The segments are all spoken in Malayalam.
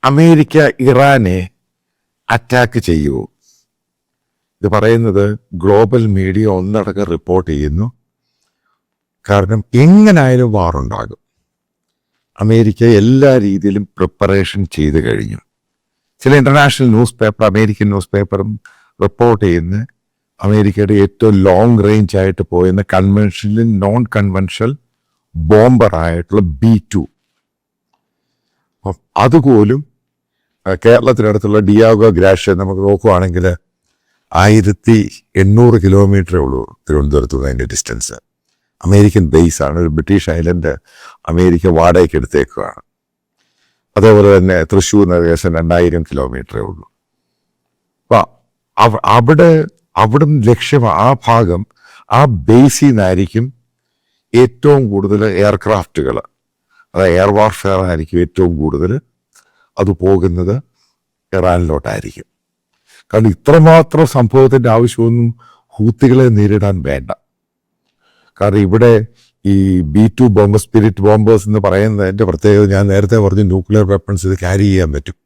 അമേരിക്ക ഇറാനെ അറ്റാക്ക് ചെയ്യുമോ? ഇത് പറയുന്നത് ഗ്ലോബൽ മീഡിയ ഒന്നടങ്കം റിപ്പോർട്ട് ചെയ്യുന്നു. കാരണം എങ്ങനായാലും വാറുണ്ടാകും. അമേരിക്ക എല്ലാ രീതിയിലും പ്രിപ്പറേഷൻ ചെയ്ത് കഴിഞ്ഞു. ചില international news paper, American news പേപ്പറും റിപ്പോർട്ട് ചെയ്യുന്ന അമേരിക്കയുടെ ഏറ്റവും ലോങ് റേഞ്ച് ആയിട്ട് പോയെന്ന കൺവെൻഷനിൽ നോൺ കൺവെൻഷണൽ ബോംബർ ആയിട്ടുള്ള B-2. അതുപോലും കേരളത്തിനടുത്തുള്ള ഡിയാഗോ ഗ്രാഷ്യ നമുക്ക് നോക്കുവാണെങ്കിൽ 1800 കിലോമീറ്ററേ ഉള്ളൂ തിരുവനന്തപുരത്ത് നിന്ന് അതിൻ്റെ ഡിസ്റ്റൻസ്. അമേരിക്കൻ ബേസ് ആണ്. ഒരു ബ്രിട്ടീഷ് ഐലൻഡ് അമേരിക്ക വാടകയ്ക്ക് എടുത്തേക്കുകയാണ്. അതേപോലെ തന്നെ തൃശ്ശൂർ ഏകദേശം 2000 കിലോമീറ്ററേ ഉള്ളൂ. അപ്പം അവിടെ ലക്ഷ്യം ആ ഭാഗം, ആ ബേസിൽ നിന്നായിരിക്കും ഏറ്റവും കൂടുതൽ എയർക്രാഫ്റ്റുകൾ, അതായത് എയർ വാർഫെയർ ആയിരിക്കും ഏറ്റവും കൂടുതൽ അത് പോകുന്നത് ഇറാനിലോട്ടായിരിക്കും. കാരണം ഇത്രമാത്രം സംഭവത്തിൻ്റെ ആവശ്യമൊന്നും ഹൂത്തികളെ നേരിടാൻ വേണ്ട. കാരണം ഇവിടെ ഈ B-2 ബോംബ്, സ്പിരിറ്റ് ബോംബേഴ്സ് എന്ന് പറയുന്നതിൻ്റെ പ്രത്യേകത ഞാൻ നേരത്തെ പറഞ്ഞു, ന്യൂക്ലിയർ വെപ്പൺസ് ഇത് ക്യാരി ചെയ്യാൻ പറ്റും.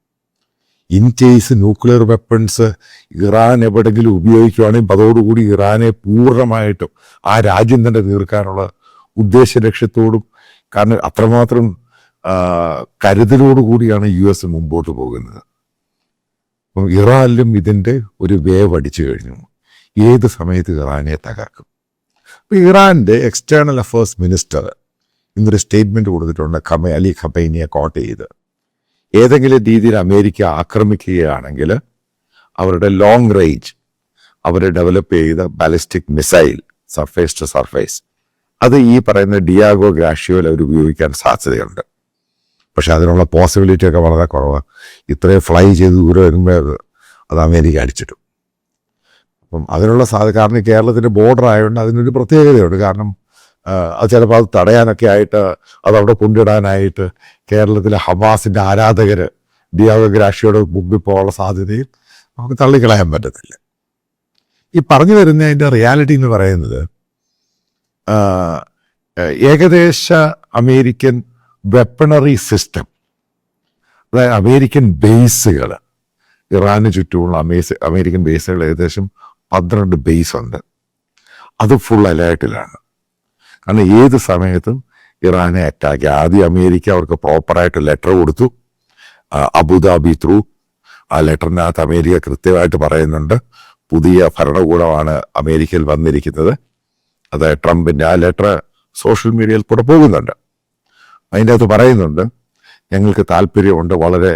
In case nuclear weapons Iran എവിടെയെങ്കിലും ഉപയോഗിക്കുകയാണെങ്കിൽ അതോടുകൂടി ഇറാനെ പൂർണ്ണമായിട്ടും ആ രാജ്യം തന്നെ തീർക്കാനുള്ള ഉദ്ദേശ ലക്ഷ്യത്തോടും, കാരണം അത്രമാത്രം കരുതലോടുകൂടിയാണ് US മുമ്പോട്ട് പോകുന്നത്. അപ്പം ഇറാനിലും ഇതിൻ്റെ ഒരു വേവ് അടിച്ചു കഴിഞ്ഞു. ഏത് സമയത്ത് ഇറാനെ തകർക്കും. അപ്പം ഇറാൻ്റെ എക്സ്റ്റേണൽ അഫയേഴ്സ് മിനിസ്റ്റർ ഇന്നൊരു സ്റ്റേറ്റ്മെൻറ്റ് കൊടുത്തിട്ടുണ്ട്, അലി ഖമൈനിയെ കോട്ട് ചെയ്ത്. ഏതെങ്കിലും രീതിയിൽ അമേരിക്ക ആക്രമിക്കുകയാണെങ്കിൽ അവരുടെ ലോങ് റേഞ്ച് അവർ ഡെവലപ്പ് ചെയ്ത ballistic missile surface to surface, അത് ഈ പറയുന്ന ഡിയാഗോ ഗ്രാഷ്യോയിൽ അവർ ഉപയോഗിക്കാൻ സാധ്യതയുണ്ട്. പക്ഷെ അതിനുള്ള പോസിബിലിറ്റി ഒക്കെ വളരെ കുറവാണ്. ഇത്രയും ഫ്ലൈ ചെയ്ത് ദൂരെ വരുമ്പോൾ അത് അമേരിക്ക അടിച്ചിട്ടും. അപ്പം അതിനുള്ള കാരണം കേരളത്തിൻ്റെ ബോർഡർ ആയതുകൊണ്ട് അതിനൊരു പ്രത്യേകതയുണ്ട്. കാരണം അത് ചിലപ്പോൾ അത് തടയാനൊക്കെ ആയിട്ട്, അതവിടെ കൊണ്ടിടാനായിട്ട് കേരളത്തിലെ ഹമാസിൻ്റെ ആരാധകർ ഡിയാഗോ ഗ്രാഷ്യോയുടെ മുമ്പിൽ പോകാനുള്ള സാധ്യതയും നമുക്ക് തള്ളിക്കളയാൻ പറ്റത്തില്ല. ഈ പറഞ്ഞു വരുന്നതിൻ്റെ റിയാലിറ്റി എന്ന് പറയുന്നത് ഏകദേശ അമേരിക്കൻ വെപ്പണറി സിസ്റ്റം, അതായത് അമേരിക്കൻ ബേസുകൾ, ഇറാന് ചുറ്റുമുള്ള അമേരിക്കൻ ബേസുകൾ ഏകദേശം 12 ബേസ് ഉണ്ട്. അത് ഫുൾ അലേർട്ടിലാണ്. കാരണം ഏത് സമയത്തും ഇറാനെ അറ്റാക്ക്. ആദ്യം അമേരിക്ക അവർക്ക് പ്രോപ്പറായിട്ട് ലെറ്റർ കൊടുത്തു, അബുദാബി ത്രൂ. ആ ലെറ്ററിനകത്ത് അമേരിക്ക കൃത്യമായിട്ട് പറയുന്നുണ്ട് പുതിയ ഭരണകൂടമാണ് അമേരിക്കയിൽ വന്നിരിക്കുന്നത്. അതായത് ട്രംപിൻ്റെ ആ ലെറ്റർ സോഷ്യൽ മീഡിയയിൽ കൂടെ പോകുന്നുണ്ട്. അതിൻ്റെ അകത്ത് പറയുന്നുണ്ട്, ഞങ്ങൾക്ക് താല്പര്യമുണ്ട്, വളരെ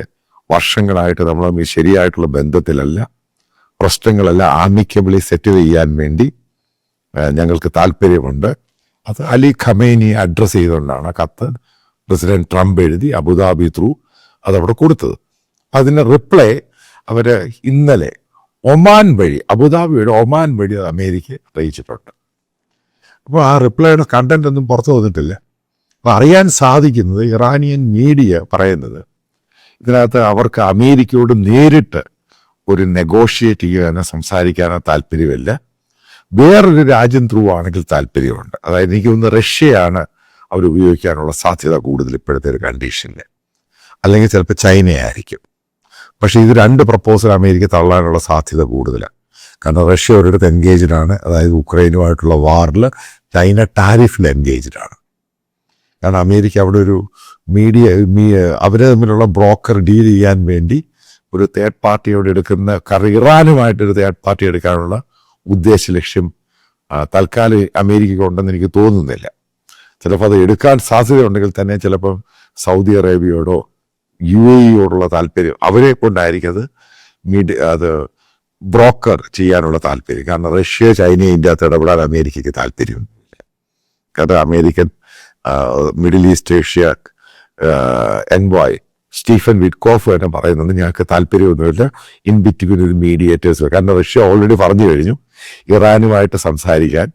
വർഷങ്ങളായിട്ട് നമ്മൾ ശരിയായിട്ടുള്ള ബന്ധത്തിലല്ല, പ്രശ്നങ്ങളെല്ലാം ആമിക്കബിളി സെറ്റിൽ ചെയ്യാൻ വേണ്ടി ഞങ്ങൾക്ക് താല്പര്യമുണ്ട്. അത് അലി ഖമൈനി അഡ്രസ്സ് ചെയ്തുകൊണ്ടാണ് കത്ത് പ്രസിഡന്റ് ട്രംപ് എഴുതി അബുദാബി ത്രൂ അതവിടെ കൊടുത്തത്. അതിന് റിപ്ലൈ അവർ ഇന്നലെ ഒമാൻ വഴി, അബുദാബിയുടെ ഒമാൻ വഴി അത് അമേരിക്ക അറിയിച്ചിട്ടുണ്ട്. അപ്പോൾ ആ റിപ്ലൈയുടെ കണ്ടന്റ് ഒന്നും പുറത്തു വന്നിട്ടില്ല. അപ്പോൾ അറിയാൻ സാധിക്കുന്നത് ഇറാനിയൻ മീഡിയ പറയുന്നത് ഇതിനകത്ത് അവർക്ക് അമേരിക്കയോട് നേരിട്ട് ഒരു നെഗോഷിയേറ്റ് ചെയ്യാനോ സംസാരിക്കാനോ താല്പര്യമില്ല. വേറൊരു രാജ്യം ത്രൂ ആണെങ്കിൽ താല്പര്യമുണ്ട്. അതായത് എനിക്ക് തോന്നുന്നു റഷ്യയാണ് അവർ ഉപയോഗിക്കാനുള്ള സാധ്യത കൂടുതൽ ഇപ്പോഴത്തെ ഒരു കണ്ടീഷനിൽ, അല്ലെങ്കിൽ ചിലപ്പോൾ ചൈനയായിരിക്കും. പക്ഷേ ഇത് 2 പ്രപ്പോസൽ അമേരിക്ക തള്ളാനുള്ള സാധ്യത കൂടുതലാണ്. കാരണം റഷ്യ ഒരിടത്ത് എൻഗേജ്ഡാണ്, അതായത് ഉക്രൈനുമായിട്ടുള്ള വാറിൽ. ചൈന ടാരിഫിൽ എൻഗേജ്ഡാണ്. കാരണം അമേരിക്ക അവിടെ ഒരു അവരെ തമ്മിലുള്ള ബ്രോക്കർ ഡീൽ ചെയ്യാൻ വേണ്ടി ഒരു തേർഡ് പാർട്ടിയോട് എടുക്കുന്ന, ഇറാനുമായിട്ടൊരു തേർഡ് പാർട്ടി എടുക്കാനുള്ള ഉദ്ദേശ ലക്ഷ്യം തൽക്കാലം അമേരിക്കയ്ക്ക് ഉണ്ടെന്ന് എനിക്ക് തോന്നുന്നില്ല. ചിലപ്പോൾ അത് എടുക്കാൻ സാധ്യതയുണ്ടെങ്കിൽ തന്നെ ചിലപ്പം സൗദി അറേബ്യയോടോ UAEയോടുള്ള താല്പര്യം അവരെ കൊണ്ടായിരിക്കും അത് ബ്രോക്കർ ചെയ്യാനുള്ള താല്പര്യം. കാരണം റഷ്യ, ചൈനയും ഇന്ത്യ ഇടപെടാൻ അമേരിക്കയ്ക്ക് താല്പര്യമില്ല. കാരണം American middle east Asia envoy Stephen Witkoff തന്നെ പറയുന്നുണ്ട്, ഞങ്ങൾക്ക് താല്പര്യമൊന്നുമില്ല ഇൻ ബിറ്റ്വീൻ ഒരു മീഡിയേറ്റേഴ്സ്. കാരണം റഷ്യ ഓൾറെഡി പറഞ്ഞു കഴിഞ്ഞു ഇറാനുമായിട്ട് സംസാരിക്കാൻ,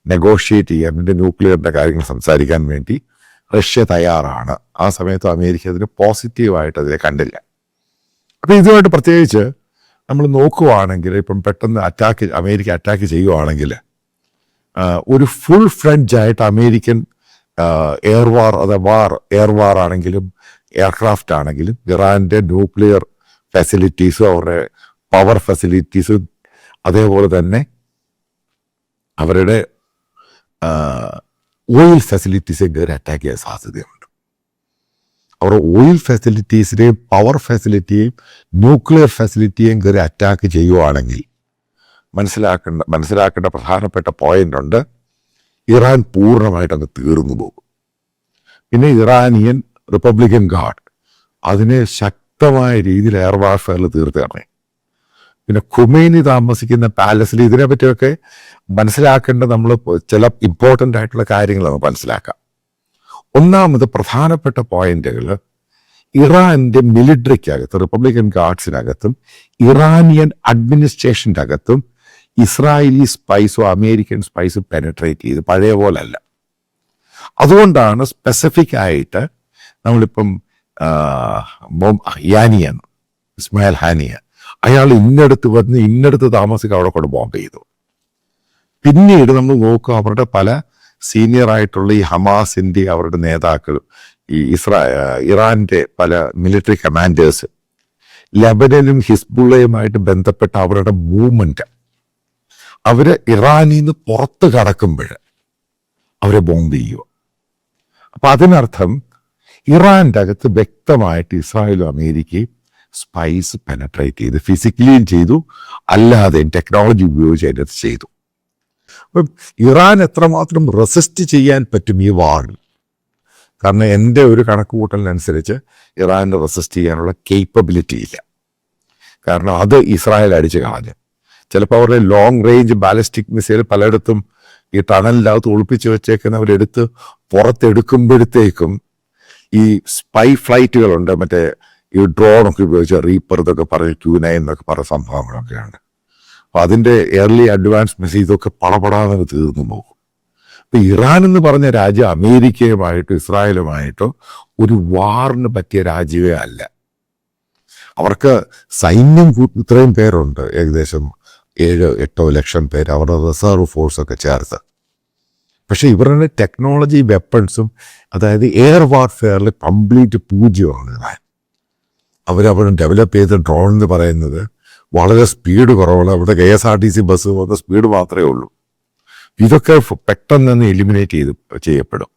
നെഗോഷിയേറ്റ് ചെയ്യാൻ വേണ്ടി, ന്യൂക്ലിയറിൻ്റെ കാര്യങ്ങൾ സംസാരിക്കാൻ വേണ്ടി റഷ്യ തയ്യാറാണ്. ആ സമയത്ത് അമേരിക്ക അതിന് പോസിറ്റീവായിട്ട് അതിനെ കണ്ടില്ല. അപ്പം ഇതുമായിട്ട് പ്രത്യേകിച്ച് നമ്മൾ നോക്കുവാണെങ്കിൽ, ഇപ്പം പെട്ടെന്ന് അമേരിക്ക അറ്റാക്ക് ചെയ്യുവാണെങ്കിൽ ഒരു ഫുൾ ഫ്ലഡ്ജ് ആയിട്ട് അമേരിക്കൻ എയർ വാർ, എയർ വാർ ആണെങ്കിലും എയർക്രാഫ്റ്റ് ആണെങ്കിലും ഇറാൻ്റെ ന്യൂക്ലിയർ ഫെസിലിറ്റീസും അവരുടെ പവർ ഫെസിലിറ്റീസും അതേപോലെ തന്നെ അവരുടെ ഓയിൽ ഫെസിലിറ്റീസും കയറി അറ്റാക്ക് ചെയ്യാൻ സാധ്യതയുണ്ട്. അവരുടെ ഓയിൽ ഫെസിലിറ്റീസിനെയും പവർ ഫെസിലിറ്റിയെയും ന്യൂക്ലിയർ ഫെസിലിറ്റിയെയും കയറി അറ്റാക്ക് ചെയ്യുവാണെങ്കിൽ മനസ്സിലാക്കേണ്ട പ്രധാനപ്പെട്ട പോയിന്റ് ഉണ്ട്. ഇറാൻ പൂർണ്ണമായിട്ട് അങ്ങ് തീർന്നു പോകും. പിന്നെ ഇറാനിയൻ റിപ്പബ്ലിക്കൻ ഗാർഡ് അതിനെ ശക്തമായ രീതിയിൽ എയർ വാർഫെയറിൽ തീർത്ത് തരണേ. പിന്നെ ഖുമൈനി താമസിക്കുന്ന പാലസിൽ ഇതിനെ പറ്റിയൊക്കെ മനസ്സിലാക്കേണ്ട നമ്മൾ ചില ഇമ്പോർട്ടൻ്റ് ആയിട്ടുള്ള കാര്യങ്ങൾ നമുക്ക് മനസ്സിലാക്കാം. ഒന്നാമത് പ്രധാനപ്പെട്ട പോയിന്റുകൾ ഇറാന്റെ മിലിറ്ററിക്കകത്ത് റിപ്പബ്ലിക്കൻ ഗാർഡ്സിനകത്തും ഇറാനിയൻ അഡ്മിനിസ്ട്രേഷൻ്റെ അകത്തും ഇസ്രായേലി സ്പൈസോ അമേരിക്കൻ സ്പൈസോ പെനട്രേറ്റ് ചെയ്ത് പഴയ പോലല്ല. അതുകൊണ്ടാണ് സ്പെസിഫിക് ആയിട്ട് നമ്മളിപ്പം യാനിയൻ ഇസ്മായിൽ ഹാനിയ അയാൾ ഇന്നടുത്ത് വന്ന് ഇന്നടുത്ത് താമസിക്കുക അവിടെ കൊണ്ട് ബോംബ് ചെയ്തു. പിന്നീട് നമ്മൾ നോക്കുക അവരുടെ പല സീനിയർ ആയിട്ടുള്ള ഈ ഹമാസിൻ്റെ അവരുടെ നേതാക്കൾ ഈ ഇറാന്റെ പല മിലിറ്ററി കമാൻഡേഴ്സ് ലെബനനും ഹിസ്ബുള്ളയുമായിട്ട് ബന്ധപ്പെട്ട അവരുടെ മൂവ്മെന്റ് അവര് ഇറാനിൽ നിന്ന് പുറത്ത് കടക്കുമ്പോൾ അവരെ ബോംബ് ചെയ്യുക. അപ്പൊ അതിനർത്ഥം ഇറാന്റെ അകത്ത് വ്യക്തമായിട്ട് ഇസ്രായേലും അമേരിക്കയും സ്പൈസ് പെനട്രേറ്റ് ചെയ്ത് ഫിസിക്കലിയും ചെയ്തു, അല്ലാതെ ടെക്നോളജി ഉപയോഗിച്ച് അതിൻ്റെ ചെയ്തു. അപ്പം ഇറാൻ എത്രമാത്രം റെസിസ്റ്റ് ചെയ്യാൻ പറ്റും ഈ വാറിൽ? കാരണം എൻ്റെ ഒരു കണക്കുകൂട്ടലിനനുസരിച്ച് ഇറാന് റെസിസ്റ്റ് ചെയ്യാനുള്ള കേപ്പബിലിറ്റി ഇല്ല. കാരണം അത് ഇസ്രായേൽ അടിച്ച് കളഞ്ഞ് ചിലപ്പോൾ അവരുടെ ലോങ് റേഞ്ച് ബാലിസ്റ്റിക് മിസൈൽ പലയിടത്തും ഈ ടണലിനകത്ത് ഒളിപ്പിച്ച് വെച്ചേക്കുന്നവരെടുത്ത് പുറത്തെടുക്കുമ്പോഴത്തേക്കും ഈ സ്പൈ ഫ്ലൈറ്റുകളുണ്ട്, മറ്റേ ഈ ഡ്രോണൊക്കെ ഉപയോഗിച്ച് റീപ്പർ ഇതൊക്കെ പറഞ്ഞ് Q9 എന്നൊക്കെ പറഞ്ഞ സംഭവങ്ങളൊക്കെയാണ്. അപ്പം അതിൻ്റെ എയർലി അഡ്വാൻസ് മിസൈൽ ഇതൊക്കെ പടപടാതെ തീർന്നു പോകും. അപ്പം ഇറാൻ എന്ന് പറഞ്ഞ രാജ്യം അമേരിക്കയുമായിട്ടോ ഇസ്രായേലുമായിട്ടോ ഒരു വാറിന് പറ്റിയ രാജ്യമേ അല്ല. അവർക്ക് സൈന്യം ഇത്രയും പേരുണ്ട്, ഏകദേശം 7-8 ലക്ഷം പേര്, അവരുടെ റിസർവ് ഫോഴ്സൊക്കെ ചേർത്ത്. പക്ഷെ ഇവരുടെ ടെക്നോളജി വെപ്പൺസും അതായത് എയർ വാർഫെയറിൽ കംപ്ലീറ്റ് പൂജ്യമാണ് ഇറാൻ. അവരവിടെ ഡെവലപ്പ് ചെയ്ത ഡ്രോൺ എന്ന് പറയുന്നത് വളരെ സ്പീഡ് കുറവുള്ള അവിടെ KSRTC ബസ് പോകുന്ന സ്പീഡ് മാത്രമേ ഉള്ളൂ. ഇതൊക്കെ പെട്ടെന്ന് തന്നെ എലിമിനേറ്റ് ചെയ്യപ്പെടും.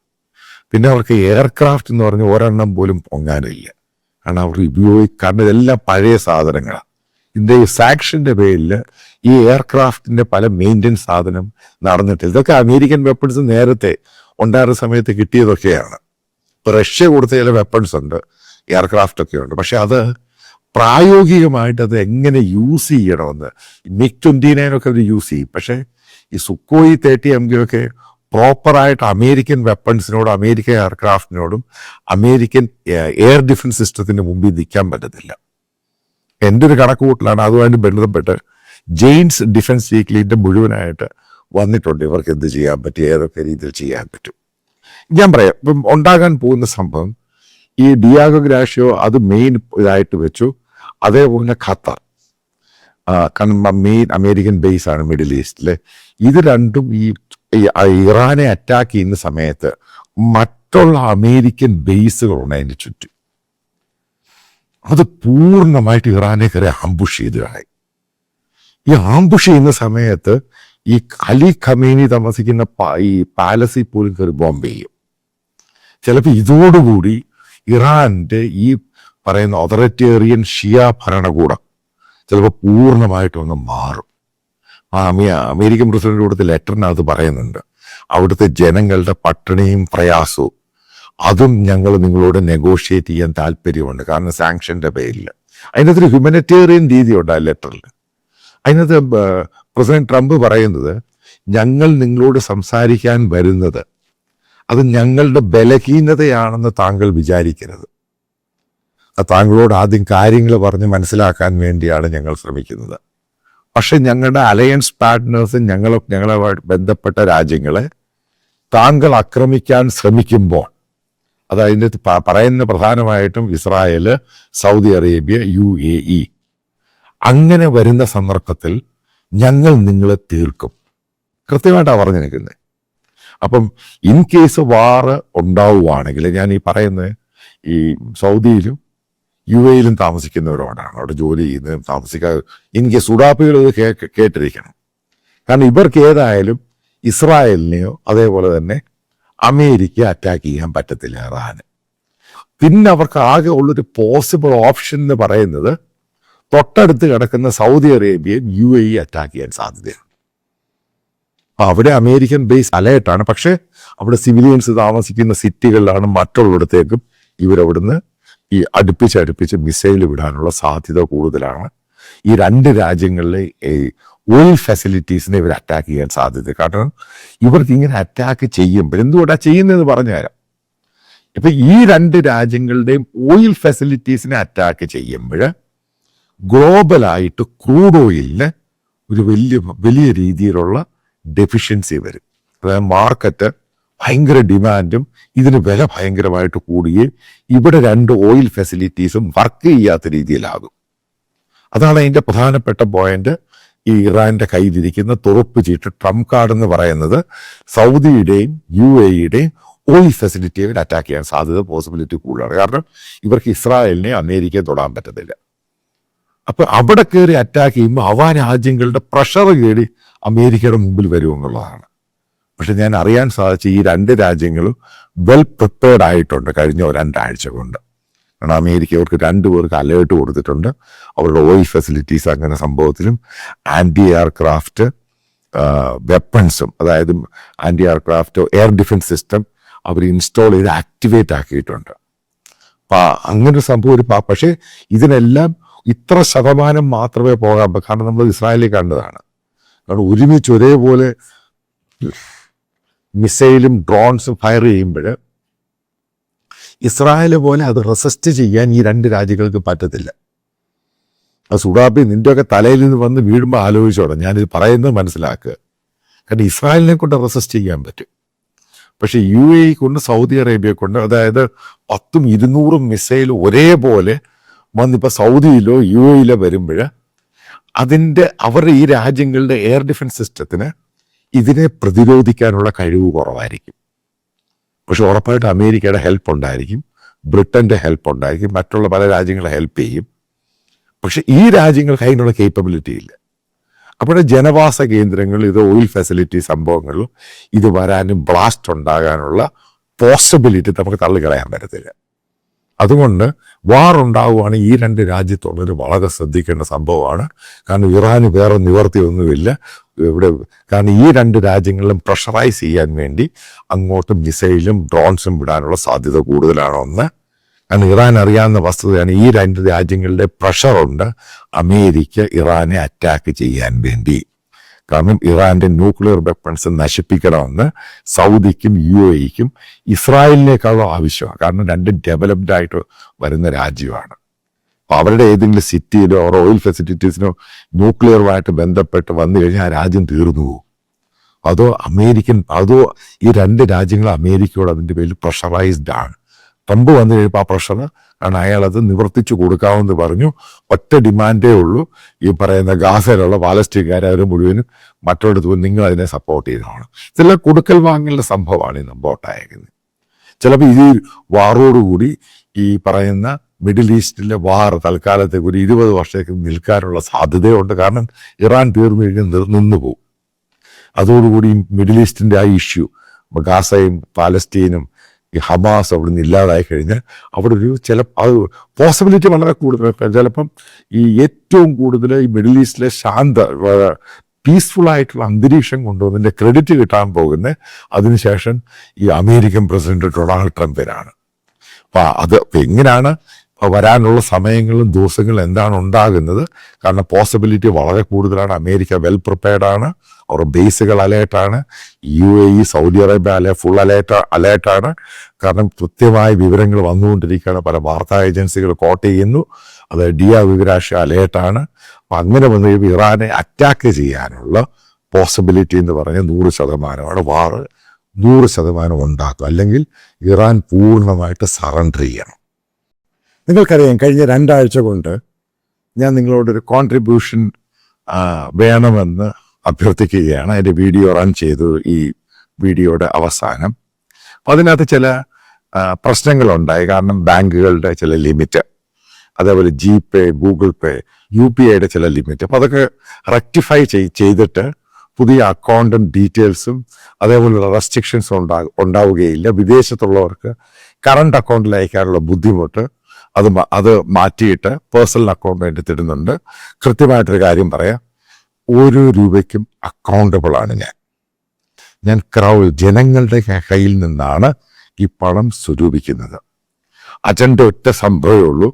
പിന്നെ അവർക്ക് എയർക്രാഫ്റ്റ് എന്ന് പറഞ്ഞ ഒരെണ്ണം പോലും പൊങ്ങാനില്ല. കാരണം അവർ കാരണം ഇതെല്ലാം പഴയ സാധനങ്ങളാണ്. ഇതിൻ്റെ ഈ സാക്ഷൻ്റെ പേരിൽ ഈ എയർക്രാഫ്റ്റിൻ്റെ പല മെയിൻ്റനൻസ് സാധനം നടന്നിട്ടില്ല. ഇതൊക്കെ അമേരിക്കൻ വെപ്പൺസ് നേരത്തെ ഉണ്ടായിരുന്ന സമയത്ത് കിട്ടിയതൊക്കെയാണ്. ഇപ്പോൾ റഷ്യ കൊടുത്ത ചില വെപ്പൺസ് ഉണ്ട്, എയർക്രാഫ്റ്റ് ഒക്കെ ഉണ്ട്. പക്ഷെ അത് പ്രായോഗികമായിട്ട് അത് എങ്ങനെ യൂസ് ചെയ്യണമെന്ന് MiG-29 ഒക്കെ അവർ യൂസ് ചെയ്യും. പക്ഷേ ഈ സുക്കോയി 30MG ഒക്കെ പ്രോപ്പറായിട്ട് അമേരിക്കൻ വെപ്പൺസിനോടും അമേരിക്കൻ എയർക്രാഫ്റ്റിനോടും അമേരിക്കൻ എയർ ഡിഫൻസ് സിസ്റ്റത്തിന് മുമ്പിൽ നിൽക്കാൻ പറ്റത്തില്ല. എൻ്റെ ഒരു കണക്കുകൂട്ടലാണ്. അതുമായിട്ട് ബന്ധപ്പെട്ട് ജെയിൻസ് ഡിഫൻസ് വീക്ക്ലിൻ്റെ മുഴുവനായിട്ട് വന്നിട്ടുണ്ട്. ഇവർക്ക് എന്ത് ചെയ്യാൻ പറ്റും, ഏതൊക്കെ രീതിയിൽ ചെയ്യാൻ പറ്റും. ഞാൻ പറയാം, ഇപ്പം ഉണ്ടാകാൻ പോകുന്ന സംഭവം ഈ ഡിയാഗോ ഗ്രാഷ്യോ അത് മെയിൻ ഇതായിട്ട് വെച്ചു. അതേപോലെ ഖത്തർ മെയിൻ അമേരിക്കൻ ബേസ് ആണ് മിഡിൽ ഈസ്റ്റില്. ഇത് രണ്ടും ഈ ഇറാനെ അറ്റാക്ക് ചെയ്യുന്ന സമയത്ത് മറ്റുള്ള അമേരിക്കൻ ബേസുകളുണ്ട് അതിൻ്റെ ചുറ്റും. അത് പൂർണ്ണമായിട്ട് ഇറാനെ കയറി ആംബുഷ് ചെയ്തതായി. ഈ ആംബുഷ് ചെയ്യുന്ന സമയത്ത് ഈ അലി ഖമേനി താമസിക്കുന്ന ഈ പാലസിൽ പോലും കയറി ബോംബ് ചെയ്യും. ചിലപ്പോൾ ഇതോടുകൂടി ഇറാന്റെ ഈ പറയുന്ന ഓതറിറ്റേറിയൻ ഷിയ ഭരണകൂടം ചിലപ്പോൾ പൂർണ്ണമായിട്ടൊന്ന് മാറും. അമേരിക്കൻ പ്രസിഡന്റ് കൊടുത്ത ലെറ്ററിനകത്ത് പറയുന്നുണ്ട്, അവിടുത്തെ ജനങ്ങളുടെ പട്ടിണിയും പ്രയാസവും അതും ഞങ്ങൾ നിങ്ങളോട് നെഗോഷിയേറ്റ് ചെയ്യാൻ താല്പര്യമുണ്ട്. കാരണം സാങ്ഷന്റെ പേരിൽ അതിനകത്തൊരു ഹ്യൂമനിറ്റേറിയൻ രീതിയുണ്ട് ആ ലെറ്ററിൽ. അതിനകത്ത് പ്രസിഡന്റ് ട്രംപ് പറയുന്നത്, ഞങ്ങൾ നിങ്ങളോട് സംസാരിക്കാൻ വരുന്നത് അത് ഞങ്ങളുടെ ബലഹീനതയാണെന്ന് താങ്കൾ വിചാരിക്കരുത്. താങ്കളോട് ആദ്യം കാര്യങ്ങൾ പറഞ്ഞ് മനസ്സിലാക്കാൻ വേണ്ടിയാണ് ഞങ്ങൾ ശ്രമിക്കുന്നത്. പക്ഷെ ഞങ്ങളുടെ അലയൻസ് പാർട്ട്നേഴ്സും ഞങ്ങളുമായി ബന്ധപ്പെട്ട രാജ്യങ്ങളെ താങ്കൾ ആക്രമിക്കാൻ ശ്രമിക്കുമ്പോൾ, അതായത് പറയുന്ന പ്രധാനമായിട്ടും ഇസ്രായേൽ, സൗദി അറേബ്യ, UAE, അങ്ങനെ വരുന്ന സന്ദർഭത്തിൽ ഞങ്ങൾ നിങ്ങളെ തീർക്കും. കൃത്യമായിട്ടാണ് പറഞ്ഞു നിൽക്കുന്നത്. അപ്പം ഇൻ കേസ് വാറ് ഉണ്ടാവുകയാണെങ്കിൽ, ഞാൻ ഈ പറയുന്നത് ഈ സൗദിയിലും UAE-ലും താമസിക്കുന്നവരോടാണ്, അവിടെ ജോലി ചെയ്യുന്നതും താമസിക്കാതെ. എനിക്ക് സുഡാപ്പികൾ ഇത് കേട്ടിരിക്കണം. കാരണം ഇവർക്ക് ഏതായാലും ഇസ്രായേലിനെയോ അതേപോലെ തന്നെ അമേരിക്ക അറ്റാക്ക് ചെയ്യാൻ പറ്റത്തില്ല ഇറാന്. പിന്നെ അവർക്ക് ആകെ ഉള്ളൊരു പോസിബിൾ ഓപ്ഷൻ എന്ന് പറയുന്നത് തൊട്ടടുത്ത് കിടക്കുന്ന സൗദി അറേബ്യയും UAE അറ്റാക്ക് ചെയ്യാൻ സാധ്യതയാണ്. അപ്പം അവിടെ അമേരിക്കൻ ബേസ് അലേർട്ടാണ്. പക്ഷേ അവിടെ സിവിലിയൻസ് താമസിക്കുന്ന സിറ്റികളിലാണ്, മറ്റുള്ളിടത്തേക്കും ഇവരവിടുന്ന് ഈ അടുപ്പിച്ച് മിസൈൽ വിടാനുള്ള സാധ്യത കൂടുതലാണ്. ഈ രണ്ട് രാജ്യങ്ങളിലെ ഓയിൽ ഫെസിലിറ്റീസിനെ ഇവർ അറ്റാക്ക് ചെയ്യാൻ സാധ്യത. കാരണം ഇവർക്ക് ഇങ്ങനെ അറ്റാക്ക് ചെയ്യുമ്പോൾ എന്തുകൊണ്ടാണ് ചെയ്യുന്നതെന്ന് പറഞ്ഞുതരാം. ഇപ്പം ഈ രണ്ട് രാജ്യങ്ങളുടെയും ഓയിൽ ഫെസിലിറ്റീസിനെ അറ്റാക്ക് ചെയ്യുമ്പോൾ ഗ്ലോബലായിട്ട് ക്രൂഡ് ഓയിലിന് ഒരു വലിയ രീതിയിലുള്ള ഡെഫിഷ്യൻസി വരും. അതായത് മാർക്കറ്റ് ഭയങ്കര ഡിമാൻഡും ഇതിന് വില ഭയങ്കരമായിട്ട് കൂടുകയും ഇവിടെ രണ്ട് ഓയിൽ ഫെസിലിറ്റീസും വർക്ക് ചെയ്യാത്ത രീതിയിലാകും. അതാണ് അതിൻ്റെ പ്രധാനപ്പെട്ട പോയിന്റ്. ഈ ഇറാന്റെ കയ്യിലിരിക്കുന്ന തുറപ്പ് ചീട്ട് ട്രംപ് കാർഡ് എന്ന് പറയുന്നത് സൗദിയുടെയും UAE-യുടെയും ഓയിൽ ഫെസിലിറ്റിയെ അറ്റാക്ക് ചെയ്യാൻ സാധ്യത പോസിബിലിറ്റി കൂടുതലാണ്. കാരണം ഇവർക്ക് ഇസ്രായേലിനെ അമേരിക്കയെ തൊടാൻ പറ്റത്തില്ല. അപ്പൊ അവിടെ കയറി അറ്റാക്ക് ചെയ്യുമ്പോൾ അവ രാജ്യങ്ങളുടെ പ്രഷർ കയറി അമേരിക്കയുടെ മുമ്പിൽ വരുമെന്നുള്ളതാണ്. പക്ഷെ ഞാൻ അറിയാൻ സാധിച്ച ഈ രണ്ട് രാജ്യങ്ങളും വെൽ പ്രിപ്പയർഡ് ആയിട്ടുണ്ട് കഴിഞ്ഞ 2 ആഴ്ച കൊണ്ട്. കാരണം അമേരിക്ക അവർക്ക് 2 പേർക്ക് അലേർട്ട് കൊടുത്തിട്ടുണ്ട്. അവരുടെ ഓയിൽ ഫെസിലിറ്റീസ് അങ്ങനെ സംഭവത്തിലും ആന്റി എയർക്രാഫ്റ്റ് വെപ്പൺസും, അതായത് anti aircraft air defence system അവർ ഇൻസ്റ്റാൾ ചെയ്ത് ആക്ടിവേറ്റ് ആക്കിയിട്ടുണ്ട്. അപ്പം അങ്ങനെ സംഭവം പക്ഷേ ഇതിനെല്ലാം ഇത്ര ശതമാനം മാത്രമേ പോകാൻ പറ്റൂ. കാരണം നമ്മൾ ഇസ്രായേലിൽ കണ്ടതാണ്. കാരണം ഒരുമിച്ച് ഒരേപോലെ മിസൈലും ഡ്രോൺസും ഫയർ ചെയ്യുമ്പോൾ ഇസ്രായേല് പോലെ അത് റെസിസ്റ്റ് ചെയ്യാൻ ഈ രണ്ട് രാജ്യങ്ങൾക്ക് പറ്റത്തില്ല. അത് സുഡാപ്പി നിൻ്റെയൊക്കെ തലയിൽ നിന്ന് വന്ന് വീഴുമ്പോൾ ആലോചിച്ചോളാം, ഞാനിത് പറയുന്നത് മനസ്സിലാക്കുക. കാരണം ഇസ്രായേലിനെ കൊണ്ട് റെസിസ്റ്റ് ചെയ്യാൻ പറ്റും. പക്ഷെ UAE കൊണ്ട് സൗദി അറേബ്യയെ കൊണ്ട്, അതായത് 10ഉം 200ഉം മിസൈൽ ഒരേപോലെ വന്നിപ്പോൾ സൗദിയിലോ UAE-ലോ വരുമ്പോൾ അവരുടെ ഈ രാജ്യങ്ങളുടെ എയർ ഡിഫൻസ് സിസ്റ്റത്തിന് ഇതിനെ പ്രതിരോധിക്കാനുള്ള കഴിവ് കുറവായിരിക്കും. പക്ഷെ ഉറപ്പായിട്ട് അമേരിക്കയുടെ ഹെൽപ്പ് ഉണ്ടായിരിക്കും, ബ്രിട്ടന്റെ ഹെൽപ്പ് ഉണ്ടായിരിക്കും, മറ്റുള്ള പല രാജ്യങ്ങളെ ഹെൽപ്പ് ചെയ്യും. പക്ഷെ ഈ രാജ്യങ്ങൾക്ക് അതിനുള്ള കേപ്പബിലിറ്റി ഇല്ല. അപ്പോൾ ജനവാസ കേന്ദ്രങ്ങൾ, ഇത് ഓയിൽ ഫെസിലിറ്റി സംഭവങ്ങളിലും ഇത് വരാനും ബ്ലാസ്റ്റ് ഉണ്ടാകാനുള്ള പോസിബിലിറ്റി നമുക്ക് തള്ളിക്കളയാൻ പറ്റത്തില്ല. അതുകൊണ്ട് വാർ ഉണ്ടാവുകയാണെങ്കിൽ ഈ രണ്ട് രാജ്യത്തുള്ളവർ വളരെ ശ്രദ്ധിക്കേണ്ട സംഭവമാണ്. കാരണം ഇറാന് വേറെ നിവർത്തിയൊന്നുമില്ല ഇവിടെ. കാരണം ഈ രണ്ട് രാജ്യങ്ങളിലും പ്രഷറൈസ് ചെയ്യാൻ വേണ്ടി അങ്ങോട്ട് മിസൈലും ഡ്രോൺസും വിടാനുള്ള സാധ്യത കൂടുതലാണ് ഒന്ന്. കാരണം ഇറാൻ അറിയാവുന്ന വസ്തുതയാണ്, ഈ രണ്ട് രാജ്യങ്ങളുടെ പ്രഷറുണ്ട് അമേരിക്ക ഇറാനെ അറ്റാക്ക് ചെയ്യാൻ വേണ്ടി. കാരണം ഇറാന്റെ ന്യൂക്ലിയർ വെപ്പൺസ് നശിപ്പിക്കണമെന്ന് സൗദിക്കും UAE-ക്കും ഇസ്രായേലിനേക്കാളും ആവശ്യമാണ്. കാരണം രണ്ടും ഡെവലപ്ഡ് ആയിട്ട് വരുന്ന രാജ്യമാണ്. അപ്പോൾ അവരുടെ ഏതെങ്കിലും സിറ്റിയിലോ അവരുടെ ഓയിൽ ഫെസിലിറ്റീസിനോ ന്യൂക്ലിയറുമായിട്ട് ബന്ധപ്പെട്ട് വന്നു കഴിഞ്ഞാൽ ആ രാജ്യം തീർന്നു പോകും. അതോ ഈ രണ്ട് രാജ്യങ്ങൾ അമേരിക്കയോട് അതിൻ്റെ പേരിൽ പ്രഷറൈസ്ഡ് ആണ്. ട്രംപ് വന്നു കഴിയുമ്പോൾ ആ പ്രഷർ, കാരണം അയാളത് നിവർത്തിച്ചു കൊടുക്കാമെന്ന് പറഞ്ഞു. ഒറ്റ ഡിമാൻഡേ ഉള്ളൂ, ഈ പറയുന്ന ഗാസയിലുള്ള പാലസ്തീൻകാരെ അവർ മുഴുവനും മറ്റൊരിടത്ത് പോയി നിങ്ങൾ അതിനെ സപ്പോർട്ട് ചെയ്തതാണ്. ചില കൊടുക്കൽ വാങ്ങലുടെ സംഭവമാണ് ഈ മുമ്പോട്ടായിരിക്കുന്നത്. ചിലപ്പോൾ ഈ വാറോടുകൂടി ഈ പറയുന്ന മിഡിൽ ഈസ്റ്റിലെ വാർ തൽക്കാലത്തേക്ക് ഒരു 20 വർഷത്തേക്ക് നിൽക്കാനുള്ള സാധ്യതയുണ്ട്. കാരണം ഇറാൻ തീർന്നു കഴിഞ്ഞാൽ നിന്നു പോകും. അതോടുകൂടി മിഡിൽ ഈസ്റ്റിൻ്റെ ആ ഇഷ്യൂ, ഗാസയും പാലസ്തീനും ഈ ഹമാസ് അവിടെ നിന്ന് ഇല്ലാതായി കഴിഞ്ഞാൽ അവിടെ ഒരു അത് പോസിബിലിറ്റി വളരെ കൂടുതൽ. ചിലപ്പം ഈ ഏറ്റവും കൂടുതൽ ഈ മിഡിൽ ഈസ്റ്റിലെ പീസ്ഫുൾ ആയിട്ടുള്ള അന്തരീക്ഷം കൊണ്ടുവന്നതിൻ്റെ ക്രെഡിറ്റ് കിട്ടാൻ പോകുന്നത് അതിനുശേഷം ഈ അമേരിക്കൻ പ്രസിഡന്റ് ഡൊണാൾഡ് ട്രംപിനാണ്. അപ്പം അത് എങ്ങനെയാണ് വരാനുള്ള സമയങ്ങളും ദിവസങ്ങളും എന്താണ് ഉണ്ടാകുന്നത്? കാരണം പോസിബിലിറ്റി വളരെ കൂടുതലാണ്. അമേരിക്ക വെൽ പ്രിപ്പയർഡാണ്, അവരുടെ ബേസുകൾ അലേർട്ടാണ്. UAE സൗദി അറേബ്യ ഫുൾ അലേർട്ടാണ്. കാരണം കൃത്യമായ വിവരങ്ങൾ വന്നുകൊണ്ടിരിക്കുകയാണ്. പല വാർത്താ ഏജൻസികൾ കോട്ട് ചെയ്യുന്നു. അത് DIA വിവരാശ അലേർട്ടാണ്. അപ്പം അങ്ങനെ വന്നു കഴിയുമ്പോൾ ഇറാനെ അറ്റാക്ക് ചെയ്യാനുള്ള പോസിബിലിറ്റി എന്ന് പറഞ്ഞാൽ 100%. വാർ 100% ഉണ്ടാക്കും. അല്ലെങ്കിൽ ഇറാൻ പൂർണ്ണമായിട്ട് സറണ്ടർ ചെയ്യണം. നിങ്ങൾക്കറിയാം, കഴിഞ്ഞ 2 ആഴ്ച കൊണ്ട് ഞാൻ നിങ്ങളോടൊരു കോൺട്രിബ്യൂഷൻ വേണമെന്ന് അഭ്യർത്ഥിക്കുകയാണ്. അതിൻ്റെ വീഡിയോ റൺ ചെയ്തു ഈ വീഡിയോയുടെ അവസാനം. അപ്പം അതിനകത്ത് ചില പ്രശ്നങ്ങളുണ്ടായി. കാരണം ബാങ്കുകളുടെ ചില ലിമിറ്റ്, അതേപോലെ GPay, ഗൂഗിൾ പേ, UPIയുടെ ചില ലിമിറ്റ്. അപ്പോൾ അതൊക്കെ റെക്ടിഫൈ ചെയ്തിട്ട് പുതിയ അക്കൗണ്ടും ഡീറ്റെയിൽസും അതേപോലുള്ള റെസ്ട്രിക്ഷൻസും ഉണ്ടാവുകയില്ല. വിദേശത്തുള്ളവർക്ക് കറണ്ട് അക്കൗണ്ടിൽ അയക്കാനുള്ള ബുദ്ധിമുട്ട് അത് മാറ്റിയിട്ട് പേഴ്സണൽ അക്കൗണ്ട് വേണ്ടി തരുന്നുണ്ട്. കൃത്യമായിട്ടൊരു കാര്യം പറയാം, ഓരോ രൂപയ്ക്കും അക്കൗണ്ടബിൾ ആണ് ഞാൻ ജനങ്ങളുടെ കയ്യിൽ നിന്നാണ് ഈ പണം സ്വരൂപിക്കുന്നത്. അജണ്ട ഒറ്റ സംഭവമേ ഉള്ളൂ.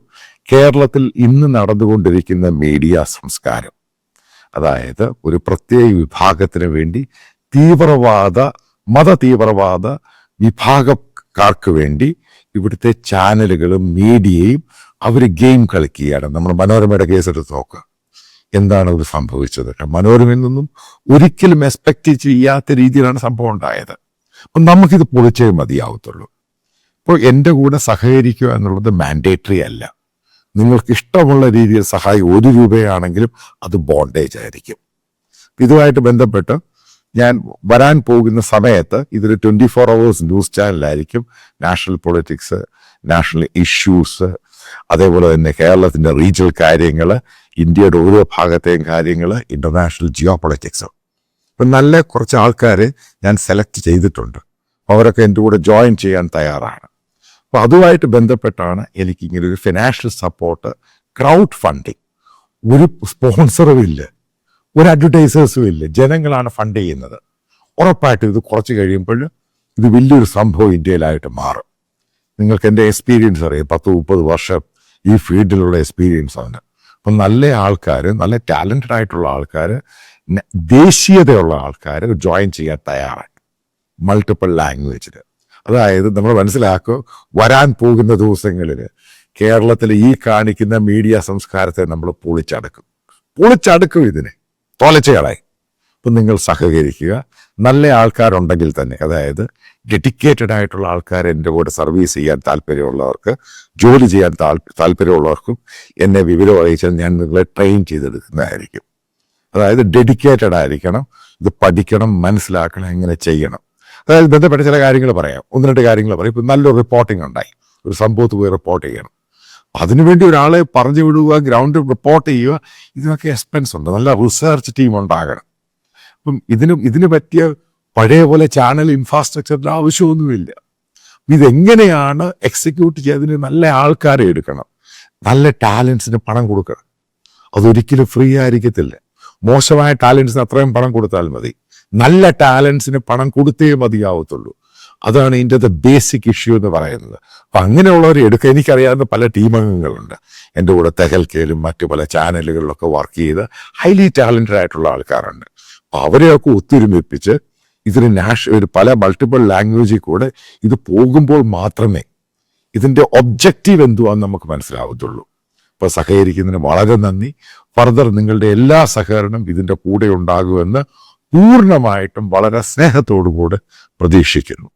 കേരളത്തിൽ ഇന്ന് നടന്നുകൊണ്ടിരിക്കുന്ന മീഡിയ സംസ്കാരം, അതായത് ഒരു പ്രത്യേക വിഭാഗത്തിന് വേണ്ടി മത തീവ്രവാദ വിഭാഗക്കാർക്ക് വേണ്ടി ഇവിടുത്തെ ചാനലുകളും മീഡിയയും അവർ ഗെയിം കളിക്കുകയാണ്. നമ്മൾ മനോരമയുടെ കേസെടുത്ത് നോക്കുക, എന്താണ് ഇത് സംഭവിച്ചത്? മനോരമയിൽ നിന്നും ഒരിക്കലും എക്സ്പെക്ട് ചെയ്യാത്ത രീതിയിലാണ് സംഭവം ഉണ്ടായത്. അപ്പം നമുക്കിത് പൊളിച്ചേ മതിയാവത്തുള്ളൂ. ഇപ്പോൾ എൻ്റെ കൂടെ സഹകരിക്കുക എന്നുള്ളത് മാൻഡേറ്ററി അല്ല. നിങ്ങൾക്ക് ഇഷ്ടമുള്ള രീതിയിൽ സഹായം 1 രൂപയാണെങ്കിലും അത് ബോണ്ടേജ് ആയിരിക്കും. ഇതുമായിട്ട് ബന്ധപ്പെട്ട് ഞാൻ വരാൻ പോകുന്ന സമയത്ത് ഇതൊരു 24 hours ന്യൂസ് ചാനലായിരിക്കും. നാഷണൽ പൊളിറ്റിക്സ്, നാഷണൽ ഇഷ്യൂസ്, അതേപോലെ തന്നെ കേരളത്തിൻ്റെ റീജിയണൽ കാര്യങ്ങൾ, ഇന്ത്യയുടെ ഓരോ ഭാഗത്തെയും കാര്യങ്ങൾ, ഇന്റർനാഷണൽ ജിയോ പൊളിറ്റിക്സ്. ഇപ്പം നല്ല കുറച്ച് ആൾക്കാരെ ഞാൻ സെലക്ട് ചെയ്തിട്ടുണ്ട്. അവരൊക്കെ എൻ്റെ കൂടെ ജോയിൻ ചെയ്യാൻ തയ്യാറാണ്. അപ്പോൾ അതുമായിട്ട് ബന്ധപ്പെട്ടാണ് എനിക്കിങ്ങനെ ഒരു ഫിനാൻഷ്യൽ സപ്പോർട്ട്, ക്രൗഡ് ഫണ്ടിങ്. ഒരു സ്പോൺസറും ഇല്ല, ഒരു അഡ്വർടൈസേഴ്സും ഇല്ല, ജനങ്ങളാണ് ഫണ്ട് ചെയ്യുന്നത്. ഉറപ്പായിട്ടും ഇത് കുറച്ച് കഴിയുമ്പോൾ ഇത് വലിയൊരു സംഭവം ഇന്ത്യയിലായിട്ട് മാറും. നിങ്ങൾക്ക് എൻ്റെ എക്സ്പീരിയൻസ് അറിയാം, 10-30 വർഷം ഈ ഫീൽഡിലുള്ള എക്സ്പീരിയൻസ് ആണ്. അപ്പം നല്ല ആൾക്കാർ, നല്ല ടാലൻറ്റഡ് ആയിട്ടുള്ള ആൾക്കാർ, ദേശീയതയുള്ള ആൾക്കാർ ജോയിൻ ചെയ്യാൻ തയ്യാറാണ്, മൾട്ടിപ്പിൾ ലാംഗ്വേജിൽ. അതായത് നമ്മൾ മനസ്സിലാക്കുക, വരാൻ പോകുന്ന ദിവസങ്ങളിൽ കേരളത്തിൽ ഈ കാണിക്കുന്ന മീഡിയ സംസ്കാരത്തെ നമ്മൾ പൊളിച്ചടുക്കും ഇതിനെ തോലച്ചയാളായി. അപ്പം നിങ്ങൾ സഹകരിക്കുക. നല്ല ആൾക്കാരുണ്ടെങ്കിൽ തന്നെ, അതായത് ഡെഡിക്കേറ്റഡ് ആയിട്ടുള്ള ആൾക്കാർ എൻ്റെ കൂടെ സർവീസ് ചെയ്യാൻ താല്പര്യമുള്ളവർക്ക്, ജോലി ചെയ്യാൻ താല്പര്യമുള്ളവർക്കും എന്നെ വിവരം അറിയിച്ചാൽ ഞാൻ നിങ്ങളെ ട്രെയിൻ ചെയ്തെടുക്കുന്നതായിരിക്കും. അതായത് ഡെഡിക്കേറ്റഡ് ആയിരിക്കണം, ഇത് പഠിക്കണം, മനസ്സിലാക്കണം, എങ്ങനെ ചെയ്യണം. അതായത് ബന്ധപ്പെട്ട ചില കാര്യങ്ങൾ പറയാം, 1-2 കാര്യങ്ങൾ പറയാം. ഇപ്പം നല്ലൊരു റിപ്പോർട്ടിംഗ് ഉണ്ടായി, ഒരു സംഭവത്ത് പോയി റിപ്പോർട്ട് ചെയ്യണം. അതിനുവേണ്ടി ഒരാളെ പറഞ്ഞു വിടുക, ഗ്രൗണ്ടിൽ റിപ്പോർട്ട് ചെയ്യുക, ഇതിനൊക്കെ എക്സ്പെൻസ് ഉണ്ട്. നല്ല റിസർച്ച് ടീം ഉണ്ടാകണം. അപ്പം ഇതിന് പറ്റിയ പഴയ പോലെ ചാനൽ ഇൻഫ്രാസ്ട്രക്ചറിൻ്റെ ആവശ്യമൊന്നുമില്ല. ഇതെങ്ങനെയാണ് എക്സിക്യൂട്ട് ചെയ്തതിന് നല്ല ആൾക്കാരെ എടുക്കണം, നല്ല ടാലൻസിന് പണം കൊടുക്കണം. അതൊരിക്കലും ഫ്രീ ആയിരിക്കത്തില്ല. മോശമായ ടാലൻസിന് അത്രയും പണം കൊടുത്താൽ മതി. നല്ല ടാലൻസിന് പണം കൊടുത്തേ മതിയാവത്തുള്ളൂ. അതാണ് ഇതിൻ്റെ ബേസിക് ഇഷ്യൂ എന്ന് പറയുന്നത്. അപ്പം അങ്ങനെയുള്ളവരെ എടുക്കുക. എനിക്കറിയാവുന്ന പല ടീമംഗങ്ങളുണ്ട് എൻ്റെ കൂടെ, തെഹൽക്കയിലും മറ്റു പല ചാനലുകളിലൊക്കെ വർക്ക് ചെയ്ത് ഹൈലി ടാലൻറ്റഡ് ആയിട്ടുള്ള ആൾക്കാരുണ്ട്. അപ്പം അവരെയൊക്കെ ഒത്തൊരുമിപ്പിച്ച് ഇതിന് പല മൾട്ടിപ്പിൾ ലാംഗ്വേജിൽ കൂടെ ഇത് പോകുമ്പോൾ മാത്രമേ ഇതിൻ്റെ ഒബ്ജക്റ്റീവ് എന്തുവാന്ന് നമുക്ക് മനസ്സിലാവത്തുള്ളൂ. അപ്പോൾ സഹകരിക്കുന്നതിന് വളരെ നന്ദി. ഫർദർ നിങ്ങളുടെ എല്ലാ സഹകരണം ഇതിൻ്റെ കൂടെ ഉണ്ടാകുമെന്ന് പൂർണ്ണമായിട്ടും വളരെ സ്നേഹത്തോടു കൂടെ പ്രതീക്ഷിക്കുന്നു.